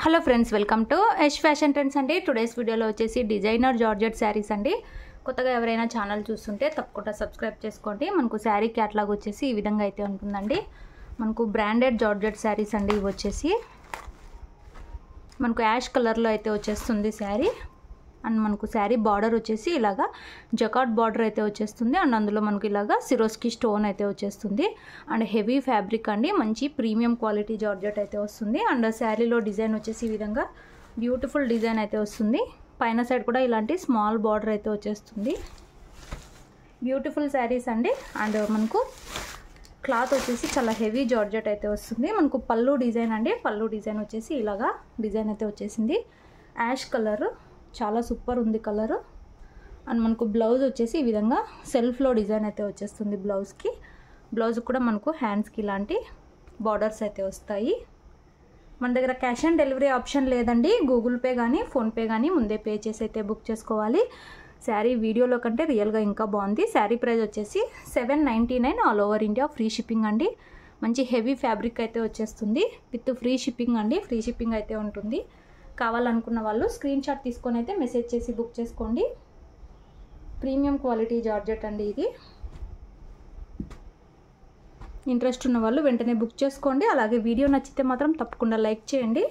Hello friends, welcome to Yash fashion trends అండి. Today's వీడియోలో వచ్చేసి డిజైనర్ జార్జెట్ శారీస్ అండి. కొత్తగా ఎవరైనా ఛానల్ చూస్తుంటే తప్పకుండా సబ్స్క్రైబ్ చేసుకోండి. మనకు శారీ క్యాటలాగ్ వచ్చేసి ఈ విధంగా అయితే ఉంటుందండి. మనకు బ్రాండెడ్ జార్జెట్ శారీస్ అండి. ఇవి వచ్చేసి మనకు యాష్ కలర్లో అయితే వచ్చేస్తుంది శారీ. అండ్ మనకు శారీ బార్డర్ వచ్చేసి ఇలాగా జకాట్ బార్డర్ అయితే వచ్చేస్తుంది. అండ్ అందులో మనకు ఇలాగా సిరోస్కి స్టోన్ అయితే వచ్చేస్తుంది. అండ్ హెవీ ఫ్యాబ్రిక్ అండి, మంచి ప్రీమియం క్వాలిటీ జార్జెట్ అయితే వస్తుంది. అండ్ శారీలో డిజైన్ వచ్చేసి ఈ విధంగా బ్యూటిఫుల్ డిజైన్ అయితే వస్తుంది. పైన సైడ్ కూడా ఇలాంటి స్మాల్ బార్డర్ అయితే వచ్చేస్తుంది. బ్యూటిఫుల్ శారీస్ అండి. అండ్ మనకు క్లాత్ వచ్చేసి చాలా హెవీ జార్జెట్ అయితే వస్తుంది. మనకు పళ్ళు డిజైన్ అండి. పళ్ళు డిజైన్ వచ్చేసి ఇలాగా డిజైన్ అయితే వచ్చేసింది. యాష్ కలర్ చాలా సూపర్ ఉంది కలర్. అండ్ మనకు బ్లౌజ్ వచ్చేసి ఈ విధంగా సెల్ఫ్లో డిజైన్ అయితే వచ్చేస్తుంది. బ్లౌజ్ కూడా మనకు హ్యాండ్స్కి ఇలాంటి బార్డర్స్ అయితే వస్తాయి. మన దగ్గర క్యాష్ ఆన్ డెలివరీ ఆప్షన్ లేదండి. గూగుల్ పే కానీ ఫోన్పే కానీ ముందే పే చేసి అయితే బుక్ చేసుకోవాలి. శారీ వీడియోలో కంటే రియల్గా ఇంకా బాగుంది. శారీ ప్రైస్ వచ్చేసి 799 all over India, free shipping అండి. మంచి హెవీ ఫ్యాబ్రిక్ అయితే వచ్చేస్తుంది విత్ ఫ్రీ షిప్పింగ్ అండి. ఫ్రీ షిప్పింగ్ అయితే ఉంటుంది. కావాలనుకున్న వాళ్ళు స్క్రీన్ షాట్ తీసుకొని అయితే మెసేజ్ చేసి బుక్ చేసుకోండి. ప్రీమియం క్వాలిటీ జార్జెట్ అండి ఇది. ఇంట్రెస్ట్ ఉన్న వాళ్ళు వెంటనే బుక్ చేసుకోండి. అలాగే వీడియో నచ్చితే మాత్రం తప్పకుండా లైక్ చేయండి.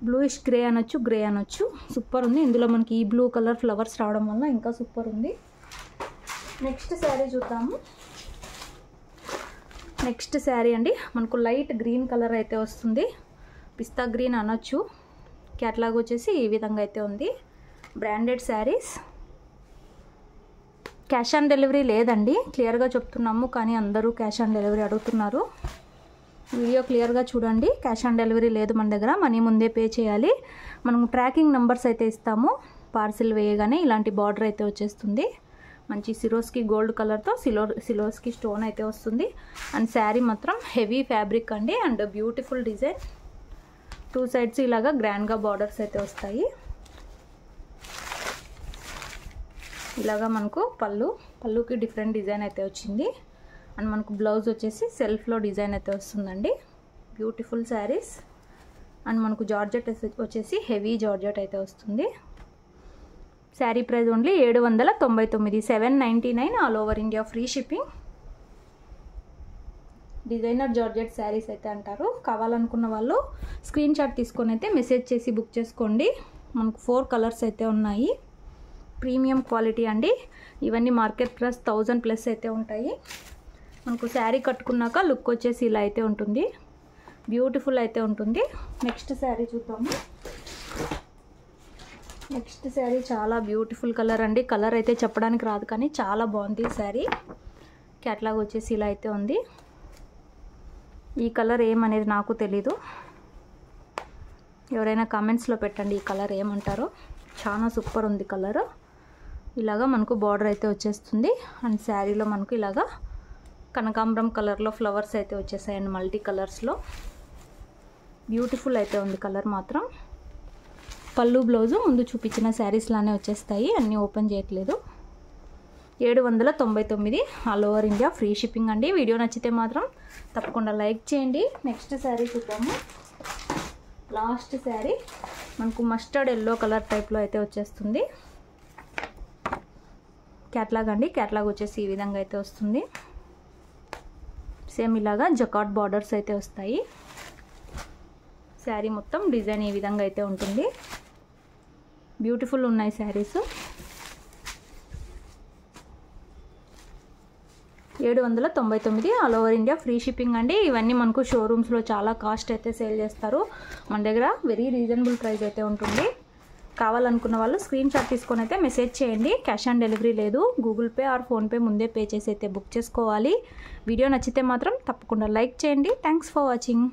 బ్లూయిష్ గ్రే అనొచ్చు. సూపర్ ఉంది. ఇందులో మనకి ఈ బ్లూ కలర్ ఫ్లవర్స్ రావడం వల్ల ఇంకా సూపర్ ఉంది. నెక్స్ట్ శారీ చూద్దాము. నెక్స్ట్ శారీ అండి, మనకు లైట్ గ్రీన్ కలర్ అయితే వస్తుంది. పిస్తా గ్రీన్ అనొచ్చు. క్యాటలాగ్ వచ్చేసి ఈ విధంగా అయితే ఉంది. Branded saris. Cash on delivery లేదండి, క్లియర్గా చెప్తున్నాము. కానీ అందరూ క్యాష్ ఆన్ డెలివరీ అడుగుతున్నారు. వీడియో క్లియర్గా చూడండి. క్యాష్ ఆన్ డెలివరీ లేదు మన దగ్గర. మనీ ముందే పే చేయాలి. మనం ట్రాకింగ్ నెంబర్స్ అయితే ఇస్తాము. పార్సిల్ వేయగానే ఇలాంటి బార్డర్ అయితే వచ్చేస్తుంది. మంచి సిరోస్కి గోల్డ్ కలర్తో సిరోస్కి స్టోన్ అయితే వస్తుంది. అండ్ శారీ మాత్రం హెవీ ఫ్యాబ్రిక్ అండి. And beautiful design. Two sides ఇలాగా గ్రాండ్గా బార్డర్స్ అయితే వస్తాయి. ఇలాగా మనకు పళ్ళుకి డిఫరెంట్ డిజైన్ అయితే వచ్చింది. అండ్ మనకు బ్లౌజ్ వచ్చేసి సెల్ఫ్లో డిజైన్ అయితే వస్తుందండి. బ్యూటిఫుల్ శారీస్. అండ్ మనకు జార్జెట్ వచ్చేసి హెవీ జార్జెట్ అయితే వస్తుంది. Sari price only 799, 799 all over India, free shipping. Designer georgette saris అయితే అంటారు. కావాలనుకున్న వాళ్ళు స్క్రీన్ షాట్ తీసుకొని అయితే మెసేజ్ చేసి బుక్ చేసుకోండి. మనకు 4 కలర్స్ అయితే ఉన్నాయి. ప్రీమియం క్వాలిటీ అండి. ఇవన్నీ మార్కెట్ ప్రైస్ 1000+ అయితే ఉంటాయి. మనకు శారీ కట్టుకున్నాక లుక్ వచ్చేసి ఇలా అయితే ఉంటుంది. బ్యూటిఫుల్ అయితే ఉంటుంది. నెక్స్ట్ శారీ చూద్దాము. నెక్స్ట్ శారీ చాలా బ్యూటిఫుల్ కలర్ అండి. కలర్ అయితే చెప్పడానికి రాదు కానీ చాలా బాగుంది శారీ. క్యాటలాగ్ వచ్చేసి ఇలా అయితే ఉంది. ఈ కలర్ ఏమనేది నాకు తెలీదు. ఎవరైనా కామెంట్స్లో పెట్టండి ఈ కలర్ ఏమంటారో. చాలా సూపర్ ఉంది కలర్. ఇలాగా మనకు బార్డర్ అయితే వచ్చేస్తుంది. అండ్ శారీలో మనకు ఇలాగా కనకాంబరం కలర్లో ఫ్లవర్స్ అయితే వచ్చేసాయండి, మల్టీ కలర్స్లో. బ్యూటిఫుల్ అయితే ఉంది కలర్ మాత్రం. పళ్ళు బ్లౌజు ముందు చూపించిన శారీస్ లానే వచ్చేస్తాయి. అన్నీ ఓపెన్ చేయట్లేదు. 799 all over India, free shipping అండి. వీడియో నచ్చితే మాత్రం తప్పకుండా లైక్ చేయండి. నెక్స్ట్ శారీ చూద్దాము. లాస్ట్ శారీ మనకు మస్టర్డ్ ఎల్లో కలర్ టైప్లో అయితే వచ్చేస్తుంది. క్యాటలాగ్ అండి. క్యాటలాగ్ వచ్చేసి ఈ విధంగా అయితే వస్తుంది. సేమ్ ఇలాగా జకాట్ బార్డర్స్ అయితే వస్తాయి. శారీ మొత్తం డిజైన్ ఈ విధంగా అయితే ఉంటుంది. బ్యూటిఫుల్ ఉన్నాయి saris. 799 all over India, free shipping అండి. ఇవన్నీ మనకు షోరూమ్స్లో చాలా కాస్ట్ అయితే సేల్ చేస్తారు. మన దగ్గర వెరీ రీజనబుల్ ప్రైస్ అయితే ఉంటుంది. కావాలనుకున్న వాళ్ళు స్క్రీన్ షాట్ తీసుకొని అయితే మెసేజ్ చేయండి. క్యాష్ ఆన్ డెలివరీ లేదు. గూగుల్ పే ఆర్ ఫోన్పే ముందే పే చేసి అయితే బుక్ చేసుకోవాలి. వీడియో నచ్చితే మాత్రం తప్పకుండా లైక్ చేయండి. Thanks for watching.